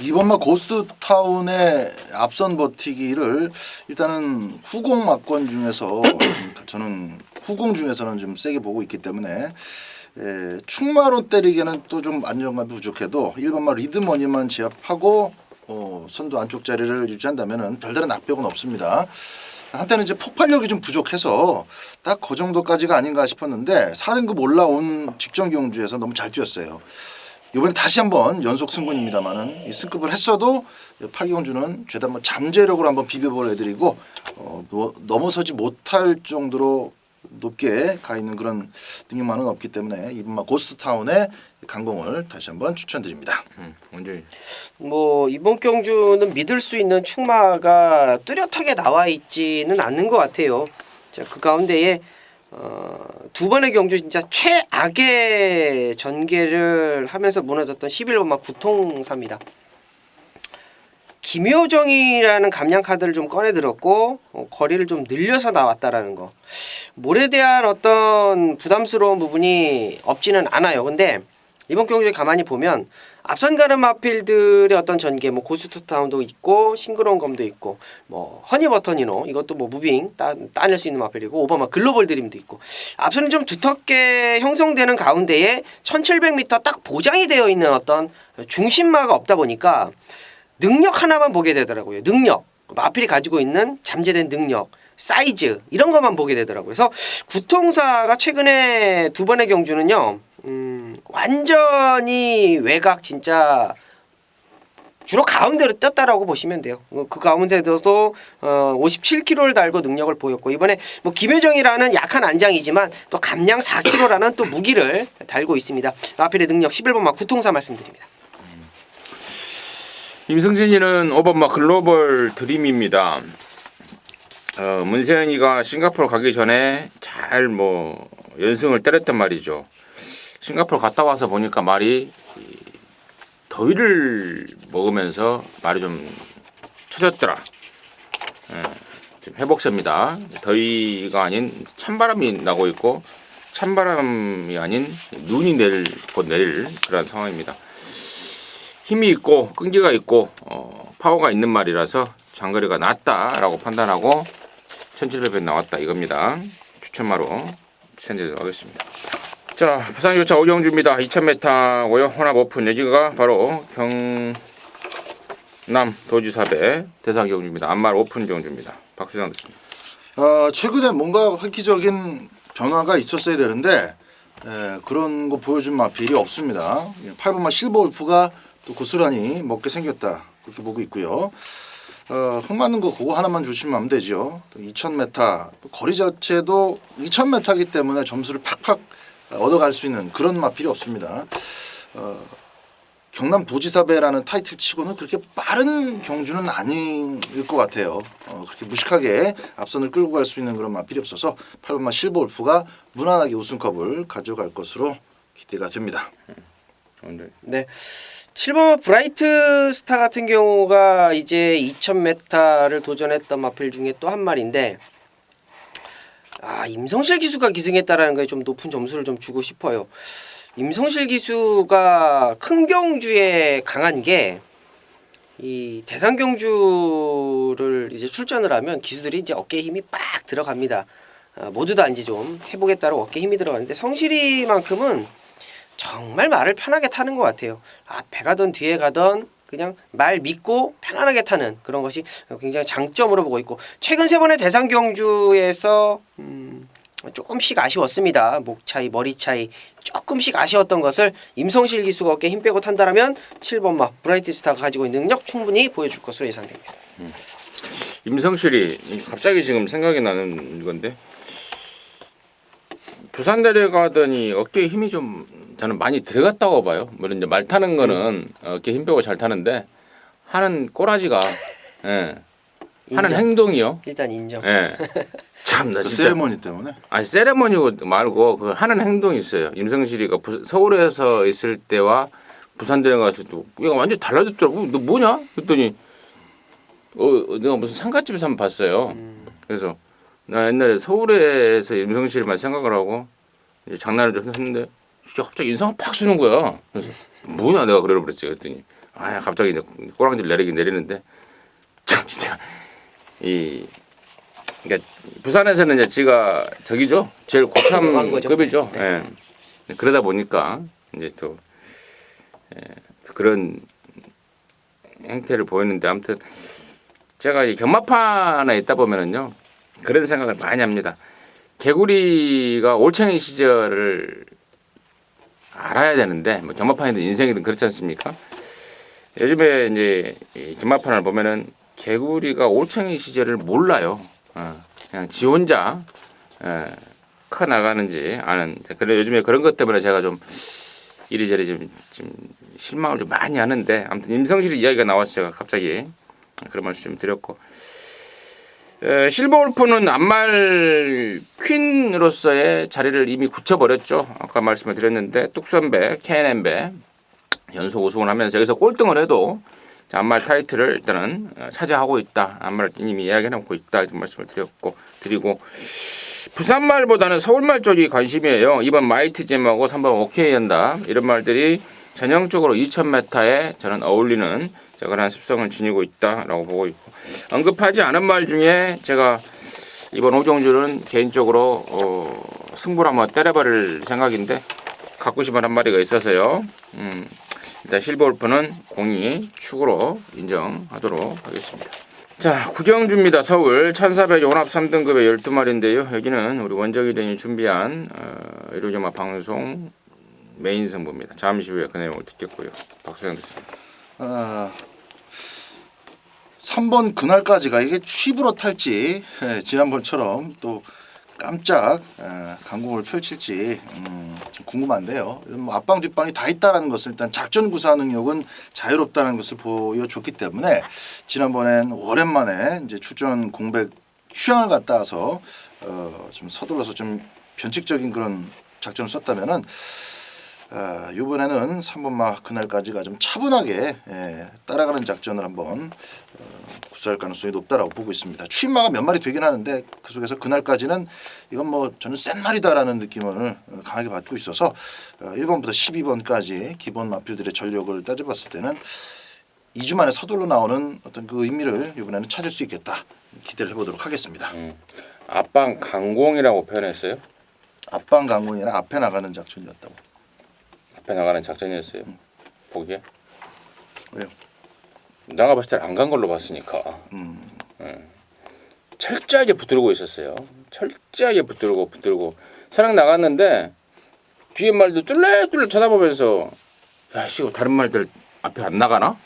C: 이번만 고스트타운의 앞선 버티기를 일단은 후공 막권 중에서 저는 후공 중에서는 좀 세게 보고 있기 때문에 충마로 때리기에는 또 좀 안정감이 부족해도 1번마 리드머니만 제압하고 선두 안쪽 자리를 유지한다면은 별다른 악벽은 없습니다. 한때는 이제 폭발력이 좀 부족해서 딱 그 정도까지가 아닌가 싶었는데 4등급 올라온 직전 경주에서 너무 잘 뛰었어요. 이번에 다시 한번 연속 승군입니다만은 이 승급을 했어도 8경주는 죄다 한번 잠재력으로 한번 비벼보내드리고 넘어서지 못할 정도로 높게 가 있는 그런 능력만은 없기 때문에 이번만 고스트타운의 강공을 다시 한번 추천드립니다.
A: 언제?
B: 뭐 이번 경주는 믿을 수 있는 충마가 뚜렷하게 나와 있지는 않는 것 같아요. 자, 그 가운데에 두 번의 경주 진짜 최악의 전개를 하면서 무너졌던 11번마 구통사입니다. 김효정이라는 감량 카드를 좀 꺼내 들었고 거리를 좀 늘려서 나왔다라는 거. 몰에 대한 어떤 부담스러운 부분이 없지는 않아요. 근데 이번 경주에 가만히 보면 앞선 가는 마필들의 어떤 전개, 뭐 고스트타운도 있고 싱그러운 검도 있고 뭐 허니버터니노 이것도 뭐 무빙 따낼 수 있는 마필이고 오바마 글로벌 드림도 있고 앞선은 좀 두텁게 형성되는 가운데에 1700m 딱 보장이 되어 있는 어떤 중심마가 없다 보니까 능력 하나만 보게 되더라고요. 능력, 마필이 가지고 있는 잠재된 능력, 사이즈 이런 것만 보게 되더라고요. 그래서 구통사가 최근에 두 번의 경주는요. 완전히 외곽 진짜 주로 가운데로 떴다라고 보시면 돼요. 그 가운데서도 57kg를 달고 능력을 보였고 이번에 뭐 김효정이라는 약한 안장이지만 또 감량 4kg라는 또 무기를 달고 있습니다. 마필의 능력 11번마 구통사 말씀드립니다.
A: 임승진이는 5번마 글로벌 드림입니다. 문세현이가 싱가포르 가기 전에 잘 뭐 연승을 때렸단 말이죠. 싱가포르 갔다 와서 보니까 말이 더위를 먹으면서 말이 좀 처졌더라. 지금 회복세입니다. 더위가 아닌 찬바람이 나고 있고 찬바람이 아닌 눈이 곧 내릴 그런 상황입니다. 힘이 있고 끈기가 있고 파워가 있는 말이라서 장거리가 낮다라고 판단하고 1700배 나왔다 이겁니다. 추천마로 추천드리도록 하겠습니다. 자, 부산 요차 오경주입니다. 2000m고요. 혼합 오픈 여기가 바로 경남 도지사배 대상 경주입니다. 안말 오픈 경주입니다. 박수장 듣습니다.
C: 최근에 뭔가 획기적인 변화가 있었어야 되는데 그런 거 보여준 마필이 없습니다. 8번마 실버 울프가 또 고스란히 먹게 생겼다 그렇게 보고 있고요. 흙 맞는 거 그거 하나만 조심하면 하면 되죠. 2000m 거리 자체도 2000m이기 때문에 점수를 팍팍 얻어갈 수 있는 그런 마필이 없습니다. 경남 도지사배라는 타이틀 치고는 그렇게 빠른 경주는 아닐 것 같아요. 그렇게 무식하게 앞선을 끌고 갈 수 있는 그런 마필이 없어서 8번마 실버 울프가 무난하게 우승컵을 가져갈 것으로 기대가 됩니다.
B: 네. 7번 브라이트 스타 같은 경우가 이제 2000m를 도전했던 마필 중에 또 한 마리인데 임성실 기수가 기승했다라는 거에 좀 높은 점수를 좀 주고 싶어요. 임성실 기수가 큰 경주에 강한 게 이 대상 경주를 이제 출전을 하면 기수들이 이제 어깨에 힘이 빡 들어갑니다. 모두 다 이제 좀 회복에 따라 어깨에 힘이 들어가는데 성실이만큼은 정말 말을 편하게 타는 것 같아요. 앞에 가던 뒤에 가던 그냥 말 믿고 편안하게 타는 그런 것이 굉장히 장점으로 보고 있고 최근 세 번의 대상 경주에서 조금씩 아쉬웠습니다. 목 차이, 머리 차이 조금씩 아쉬웠던 것을 임성실 기수가 어깨에 힘 빼고 탄다라면 7번마 브라이트 스타가 가지고 있는 능력 충분히 보여줄 것으로 예상되겠습니다.
A: 임성실이 갑자기 지금 생각이 나는 건데 부산 내려가더니 어깨에 힘이 좀 저는 많이 들어갔다고 봐요. 물론 이제 말 타는 거는 어깨 힘 빼고 잘 타는데 하는 꼬라지가 하는 행동이요.
B: 일단 인정.
A: 참나
C: 그
A: 진짜.
C: 세레머니 때문에.
A: 아니 세레머니 말고 그 하는 행동이 있어요. 임성실이가 서울에서 있을 때와 부산 내려갔을 때 얘가 완전 히 달라졌더라고. 너 뭐냐? 그랬더니 내가 무슨 상가집에서 한번 봤어요. 그래서 나 옛날에 서울에서 임성실만 생각을 하고 이제 장난을 좀 했는데 진짜 갑자기 인상을 팍 쓰는 거야. 그래서 뭐냐 내가 그래 버렸지 그랬더니 아 갑자기 이제 꼬랑지를 내리긴 내리는데 참 진짜 이 그러니까 부산에서는 이제 지가 저기죠 제일
B: 한 거죠.
A: 고참급이죠. 예. 그러다 보니까 이제 또 그런 행태를 보이는데 아무튼 제가 이 경마판에 있다 보면은요 그런 생각을 많이 합니다. 개구리가 올챙이 시절을 알아야 되는데 뭐 경마판이든 인생이든 그렇지 않습니까? 요즘에 이제 이 경마판을 보면은 개구리가 올챙이 시절을 몰라요. 그냥 지 혼자 커 나가는지 아는. 그래 요즘에 그런 것 때문에 제가 좀 이리저리 좀 실망을 좀 많이 하는데 아무튼 임성실 이야기가 나와서 제가 갑자기 그런 말씀 좀 드렸고 실버울프는 안말 퀸으로서의 자리를 이미 굳혀버렸죠. 아까 말씀을 드렸는데 뚝선배, KNB 연속 우승을 하면서 여기서 꼴등을 해도 안말 타이틀을 일단은 차지하고 있다. 안말을 이미 이야기해놓고 있다. 이런 말씀을 드리고 부산말보다는 서울말 쪽이 관심이에요. 2번 마이트잼하고 3번 오케이 한다. 이런 말들이 전형적으로 2000m에 저는 어울리는 그런 습성을 지니고 있다라고 보고 있고 언급하지 않은 말 중에 제가 이번 오종주는 개인적으로 승부를 한번 때려버릴 생각인데 갖고 싶은 한 마리가 있어서요. 일단 실버울프는 공이 축으로 인정하도록 하겠습니다. 자 구경주입니다. 서울 1400 혼합 3등급의 12마리인데요. 여기는 우리 원정일행이 준비한 일요일경마 방송 메인 승부입니다. 잠시 후에 그 내용을 듣겠고요. 박수영 듣습니다.
C: 3번 그날까지가 이게 취부로 탈지 지난번처럼 또 깜짝 강공을 펼칠지 좀 궁금한데요. 뭐 앞방 뒷방이 다 있다라는 것을 일단 작전 구사 능력은 자유롭다는 것을 보여줬기 때문에 지난번엔 오랜만에 이제 출전 공백 휴양을 갔다 와서 좀 서둘러서 좀 변칙적인 그런 작전을 썼다면은 이번에는 3번마 그날까지가 좀 차분하게 따라가는 작전을 한번 구사할 가능성이 높다라고 보고 있습니다. 추임마가 몇 마리 되긴 하는데 그 속에서 그날까지는 이건 뭐 저는 센 마리다라는 느낌을 강하게 받고 있어서 1번부터 12번까지 기본 마필들의 전력을 따져봤을 때는 2주 만에 서둘러 나오는 어떤 그 의미를 이번에는 찾을 수 있겠다 기대를 해보도록 하겠습니다.
A: 앞방 강공이라고 표현했어요?
C: 앞방 강공이나 앞에 나가는 작전이었다고.
A: 앞에 나가는 작전이었어요. 보기에?
C: 왜요?
A: 내가 봤을 때 안 간 걸로 봤으니까. 철저하게 붙들고 있었어요. 철저하게 붙들고 사랑 나갔는데 뒤에 말도 뚫레뚫레 쳐다보면서 야씨 다른 말들 앞에 안 나가나?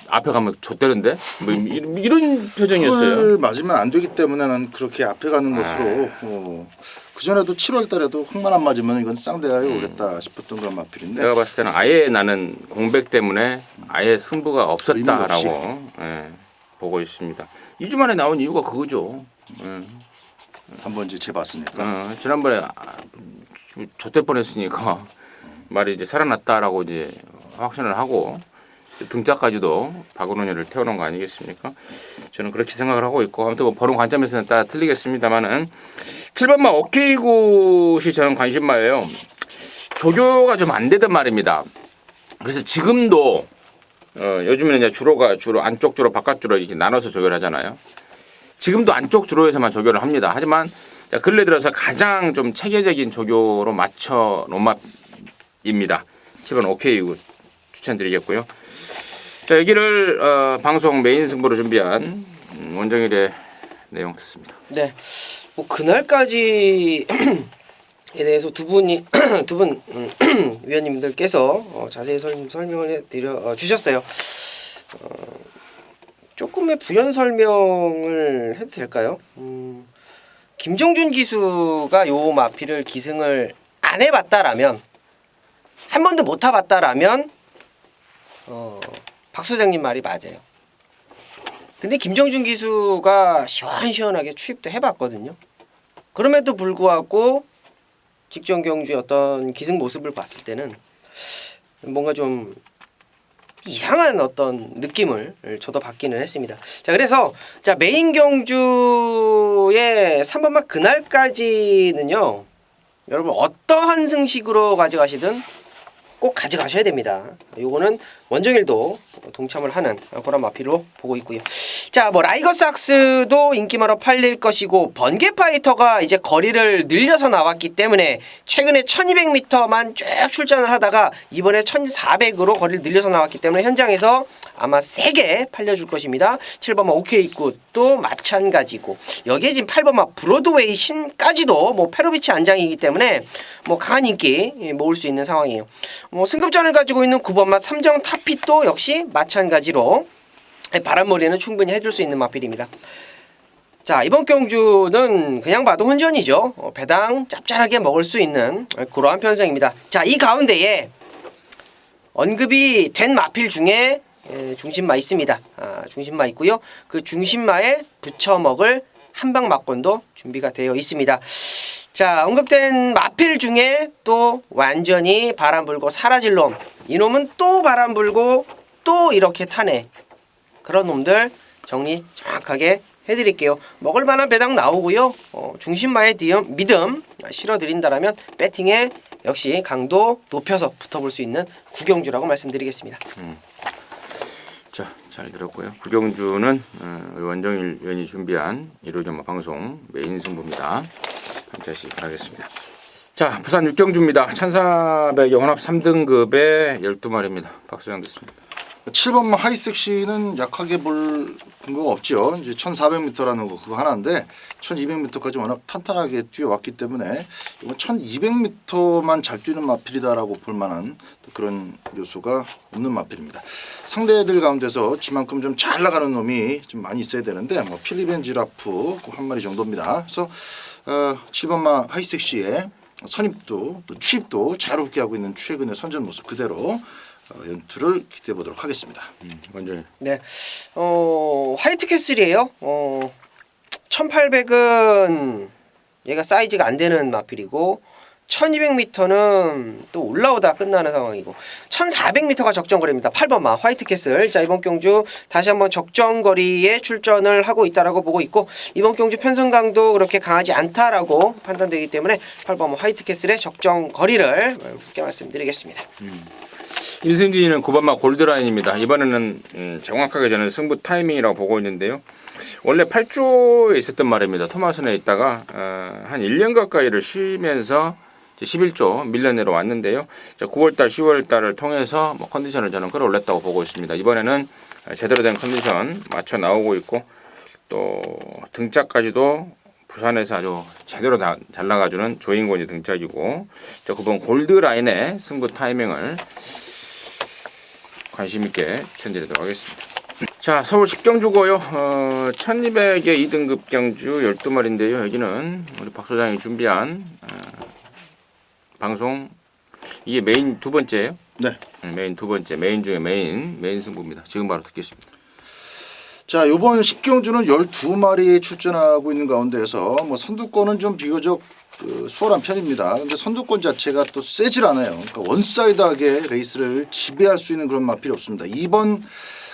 A: 앞에 가면 좆되는데? 뭐 이런 표정이었어요.
C: 흙을 맞으면 안 되기 때문에 난 그렇게 앞에 가는 것으로 그 전에도 7월 달에도 흙만 안 맞으면 이건 쌍대가리 오겠다 싶었던 그런 마필인데
A: 내가 봤을 때는 아예 나는 공백 때문에 아예 승부가 없었다라고 보고 있습니다. 2주 만에 나온 이유가 그거죠.
C: 한번 이제 재봤으니까
A: 지난번에 좆될 뻔했으니까 말이 이제 살아났다라고 이제 확신을 하고 등짝까지도 박은호를 태워놓은 거 아니겠습니까? 저는 그렇게 생각을 하고 있고 아무튼 뭐 보는 관점에서는 따라 틀리겠습니다만은 7번마 오케이굿이 저는 관심마예요. 조교가 좀 안 되던 말입니다. 그래서 지금도 요즘에는 이제 주로 안쪽 주로 바깥 주로 이렇게 나눠서 조교를 하잖아요. 지금도 안쪽 주로에서만 조교를 합니다. 하지만 근래 들어서 가장 좀 체계적인 조교로 맞춰 놓은 맛입니다. 7번 오케이굿 추천드리겠고요. 자, 여기를 방송 메인 승부로 준비한 원정일의 내용 듣습니다.
B: 네, 뭐 그날까지에 대해서 두 분 위원님들께서 자세히 설명을 해드려 주셨어요. 조금의 부연 설명을 해도 될까요? 김정준 기수가 요 마필을 기승을 안 해봤다라면 한 번도 못 타봤다라면 박 소장님 말이 맞아요. 근데 김정준 기수가 시원시원하게 추입도 해봤거든요. 그럼에도 불구하고 직전 경주의 어떤 기승 모습을 봤을 때는 뭔가 좀 이상한 어떤 느낌을 저도 받기는 했습니다. 자, 그래서 자 메인 경주의 3번마 그날까지는요, 여러분 어떠한 승식으로 가져가시든 꼭 가져가셔야 됩니다. 요거는 원정일도 동참을 하는 그런 마필로 보고 있고요. 자, 뭐 라이거삭스도 인기마로 팔릴 것이고, 번개파이터가 이제 거리를 늘려서 나왔기 때문에 최근에 1200m만 쭉 출전을 하다가 이번에 1400으로 거리를 늘려서 나왔기 때문에 현장에서 아마 세게 팔려줄 것입니다. 7번마 오케이굿도 마찬가지고, 여기에 지금 8번마 브로드웨이 신까지도 뭐 페로비치 안장이기 때문에 뭐 강한 인기 모을 수 있는 상황이에요. 뭐 승급전을 가지고 있는 9번마 삼정 타핏도 역시 마찬가지로 바람머리는 충분히 해줄 수 있는 마필입니다. 자, 이번 경주는 그냥 봐도 혼전이죠. 배당 짭짤하게 먹을 수 있는 그러한 편성입니다. 자, 이 가운데에 언급이 된 마필 중에 중심마 있습니다. 중심마 있고요. 그 중심마에 붙여 먹을 한방 막권도 준비가 되어 있습니다. 자, 언급된 마필 중에 또 완전히 바람 불고 사라질 놈, 이놈은 또 바람 불고 또 이렇게 타네, 그런 놈들 정리 정확하게 해드릴게요. 먹을 만한 배당 나오고요. 중심마의 믿음 실어드린다라면 배팅에 역시 강도 높여서 붙어볼 수 있는 구경주라고 말씀드리겠습니다.
A: 자, 잘 들었고요. 구경주는 우리 원정일 위원이 준비한 일요일 방송 메인 승부입니다. 함께 하시기 바라겠습니다. 자, 부산 육경주입니다. 1400의 혼합 3등급의 12마리입니다. 박수장 듣습니다.
C: 7번마 하이섹시는 약하게 볼 근거가 없죠. 이제 1400m라는 거 그거 하나인데 1200m까지 워낙 탄탄하게 뛰어왔기 때문에 이건 1200m만 잘 뛰는 마필이다라고 볼 만한 그런 요소가 없는 마필입니다. 상대들 가운데서 지만큼 좀 잘 나가는 놈이 좀 많이 있어야 되는데 뭐 필리벤 지라프 한 마리 정도입니다. 그래서 7번마 하이섹시의 선입도 또 취입도 자유롭게 하고 있는 최근의 선전 모습 그대로 연투를 기대해 보도록 하겠습니다.
A: 원정일.
B: 네, 화이트 캐슬이에요. 1800은 얘가 사이즈가 안 되는 마필이고, 1200m는 또 올라오다 끝나는 상황이고, 1400m가 적정거리입니다. 8번마 화이트 캐슬. 자, 이번 경주 다시 한번 적정거리에 출전을 하고 있다라고 보고 있고, 이번 경주 편성강도 그렇게 강하지 않다라고 판단되기 때문에 8번마 화이트 캐슬의 적정거리를 쉽게 말씀드리겠습니다.
A: 인승진이는 9번마 골드라인입니다. 이번에는 정확하게 저는 승부 타이밍이라고 보고 있는데요. 원래 8조에 있었던 말입니다. 토마슨에 있다가 한 1년 가까이를 쉬면서 11조 밀려 내려왔는데요. 9월달, 10월달을 통해서 뭐 컨디션을 저는 끌어올렸다고 보고 있습니다. 이번에는 제대로 된 컨디션 맞춰 나오고 있고, 또 등짝까지도 부산에서 아주 제대로 잘 나가주는 조인권이 등짝이고, 9번 골드라인의 승부 타이밍을 관심 있게 추천드리도록 하겠습니다. 자, 서울 10경주고요. 1200의 2등급 경주 12마리인데요. 여기는 우리 박 소장이 준비한 방송, 이게 메인 두 번째예요?
C: 네.
A: 메인 두 번째, 메인 중에 메인 승부입니다. 지금 바로 듣겠습니다.
C: 자, 이번 10경주는 12마리 출전하고 있는 가운데에서 뭐 선두권은 좀 비교적 수월한 편입니다. 근데 선두권 자체가 또 세질 않아요. 그러니까 원사이드하게 레이스를 지배할 수 있는 그런 마필이 없습니다. 2번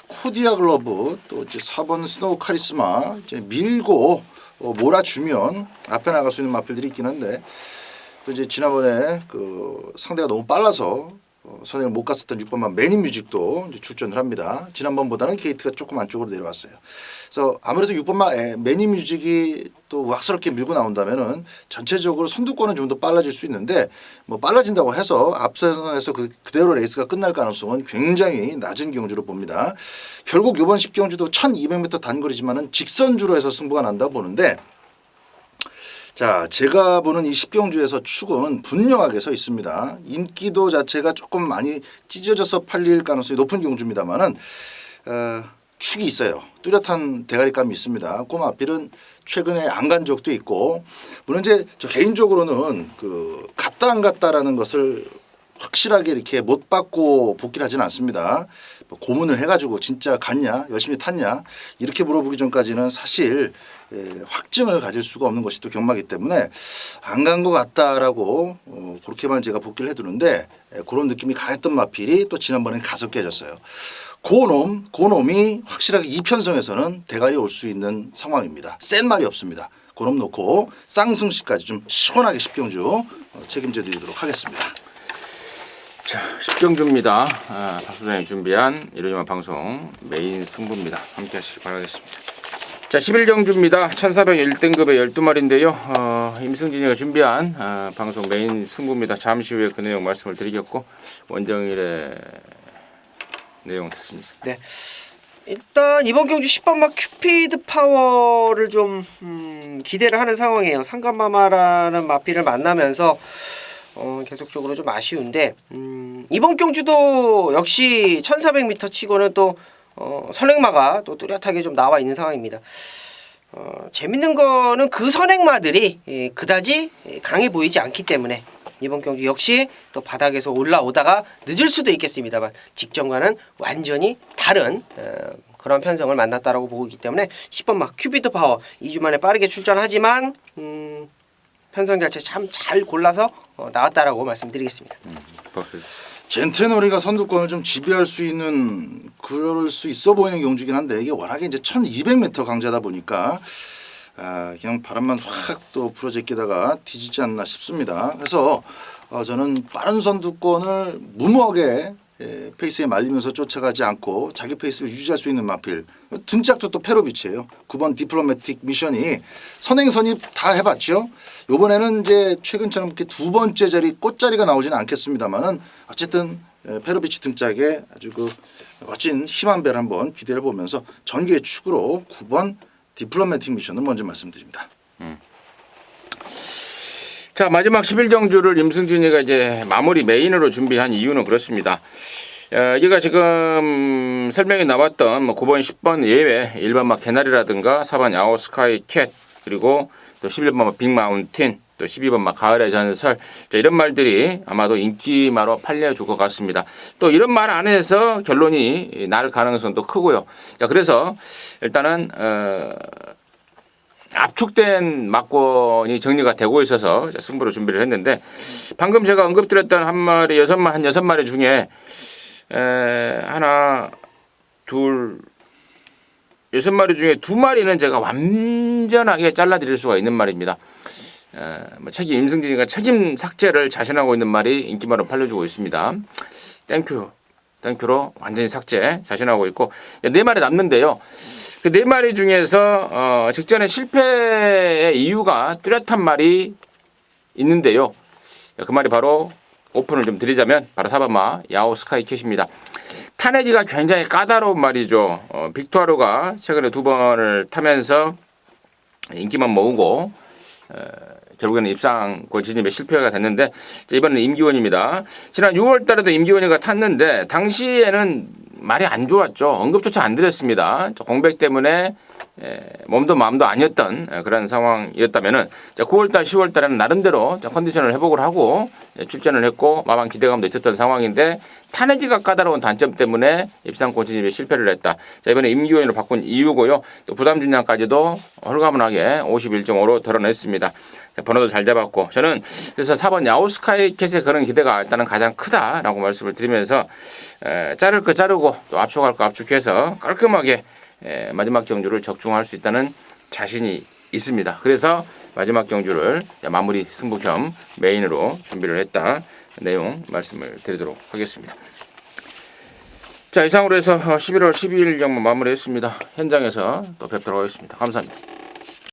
C: 코디아 글러브, 또 이제 4번 스노우 카리스마 이제 밀고 몰아주면 앞에 나갈 수 있는 마필들이 있긴 한데, 또 이제 지난번에 그 상대가 너무 빨라서 선행을 못 갔었던 6번만 매니뮤직도 이제 출전을 합니다. 지난번보다는 게이트가 조금 안쪽으로 내려왔어요. 그래서 아무래도 6번만 매니뮤직이 또 우악스럽게 밀고 나온다면은 전체적으로 선두권은 좀 더 빨라질 수 있는데, 뭐 빨라진다고 해서 앞선에서 그대로 레이스가 끝날 가능성은 굉장히 낮은 경주로 봅니다. 결국 이번 10경주도 1200m 단거리지만은 직선주로 해서 승부가 난다고 보는데, 자, 제가 보는 이 10경주에서 축은 분명하게 서 있습니다. 인기도 자체가 조금 많이 찢어져서 팔릴 가능성이 높은 경주입니다만은 축이 있어요. 뚜렷한 대가리감이 있습니다. 꼬마필은 최근에 안 간 적도 있고, 물론 이제 저 개인적으로는 그 갔다 안 갔다라는 것을 확실하게 이렇게 못 받고 복귀를 하지는 않습니다. 뭐 고문을 해가지고 진짜 갔냐, 열심히 탔냐 이렇게 물어보기 전까지는 사실 확증을 가질 수가 없는 것이 또 경마기 때문에 안 간 것 같다라고 그렇게만 제가 복귀를 해두는데 그런 느낌이 강했던 마필이 또 지난번엔 5개 졌어요. 고놈이 확실하게 이편성에서는 대가리 올 수 있는 상황입니다. 센 말이 없습니다. 고놈 놓고 쌍승시까지 좀 시원하게 10경주 책임져 드리도록 하겠습니다.
A: 자, 10경주입니다. 박 소장이 준비한 이러지만 방송 메인 승부입니다. 함께 하시기 바라겠습니다. 자, 11경주입니다. 1401등급의 12마리인데요. 임승진이가 준비한 방송 메인 승부입니다. 잠시 후에 그 내용 말씀을 드리겠고 원정일의 내용 듣습니다.
B: 네. 일단 이번 경주 10번마 큐피드 파워를 좀 기대를 하는 상황이에요. 상감마마라는 마필을 만나면서 계속적으로 좀 아쉬운데 이번 경주도 역시 1400m 치고는 또 선행마가 또 뚜렷하게 좀 나와 있는 상황입니다. 재밌는 거는 그 선행마들이 그다지 강해 보이지 않기 때문에 이번 경주 역시 또 바닥에서 올라오다가 늦을 수도 있겠습니다만 직전과는 완전히 다른 그런 편성을 만났다라고 보고 있기 때문에 10번마 큐피드 파워 2주 만에 빠르게 출전하지만 편성 자체 참 잘 골라서 나왔다라고 말씀드리겠습니다.
C: 젠테너리가 선두권을 좀 지배할 수 있는 그럴 수 있어 보이는 경주긴 한데 이게 워낙에 이제 1200m 강자다 보니까 그냥 바람만 확 또 불어제끼다가 뒤지지 않나 싶습니다. 그래서 저는 빠른 선두권을 무모하게 페이스에 말리면서 쫓아가지 않고 자기 페이스를 유지할 수 있는 마필 등짝도 또 페로비치예요. 9번 디플로매틱 미션이 선행 선입 다 해봤죠. 이번에는 이제 최근처럼 이렇게 두 번째 자리 꽃자리가 나오지는 않겠습니다만은 어쨌든 페로비치 등짝에 아주 그 멋진 힘한 배를 한번 기대를 보면서 전개의 축으로 9번 디플로매틱 미션을 먼저 말씀드립니다.
A: 자, 마지막 11경주를 임승진이가 이제 마무리 메인으로 준비한 이유는 그렇습니다. 이가 지금 설명이 나왔던 뭐 9번, 10번 예외 1번 막 개나리라든가 4번 야오 스카이 캣 그리고 또 11번 빅마운틴 또 12번 막 가을의 전설 자, 이런 말들이 아마도 인기마로 팔려줄 것 같습니다. 또 이런 말 안에서 결론이 날 가능성도 크고요. 자, 그래서 일단은 압축된 막권이 정리가 되고 있어서 승부로 준비를 했는데 방금 제가 언급드렸던 한 6마리 중에 하나, 둘, 6마리 중에 2마리는 제가 완전하게 잘라드릴 수가 있는 말입니다. 책임 임승진이가 책임 삭제를 자신하고 있는 말이 인기마로 팔려주고 있습니다. 땡큐로 완전히 삭제 자신하고 있고 4마리 남는데요. 그 4마리 중에서 직전에 실패의 이유가 뚜렷한 말이 있는데요. 그 말이 바로 오픈을 좀 드리자면 바로 4번마 야오 스카이 캣입니다. 타내기가 굉장히 까다로운 말이죠. 빅토르가 최근에 2번을 타면서 인기만 모으고 결국에는 입상권 진입에 실패가 됐는데 이번에는 임기원입니다. 지난 6월 달에도 임기원이가 탔는데 당시에는 말이 안 좋았죠. 언급조차 안 드렸습니다. 공백 때문에 몸도 마음도 아니었던 그런 상황이었다면은 9월달, 10월달에는 나름대로 컨디션을 회복을 하고 출전을 했고 마방 기대감도 있었던 상황인데 타내기가 까다로운 단점 때문에 입상권 진입에 실패를 했다. 자, 이번에 임기원으로 바꾼 이유고요. 또 부담 중량까지도 홀가분하게 51.5로 덜어냈습니다. 번호도 잘 잡았고 저는 그래서 4번 야오스카이 캣의 그런 기대가 일단은 가장 크다라고 말씀을 드리면서 자를 거 자르고 또 압축할 거 압축해서 깔끔하게 마지막 경주를 적중할 수 있다는 자신이 있습니다. 그래서 마지막 경주를 마무리 승부 겸 메인으로 준비를 했다 내용 말씀을 드리도록 하겠습니다. 자, 이상으로 해서 11월 12일 경마 마무리했습니다. 현장에서 또 뵙도록 하겠습니다. 감사합니다.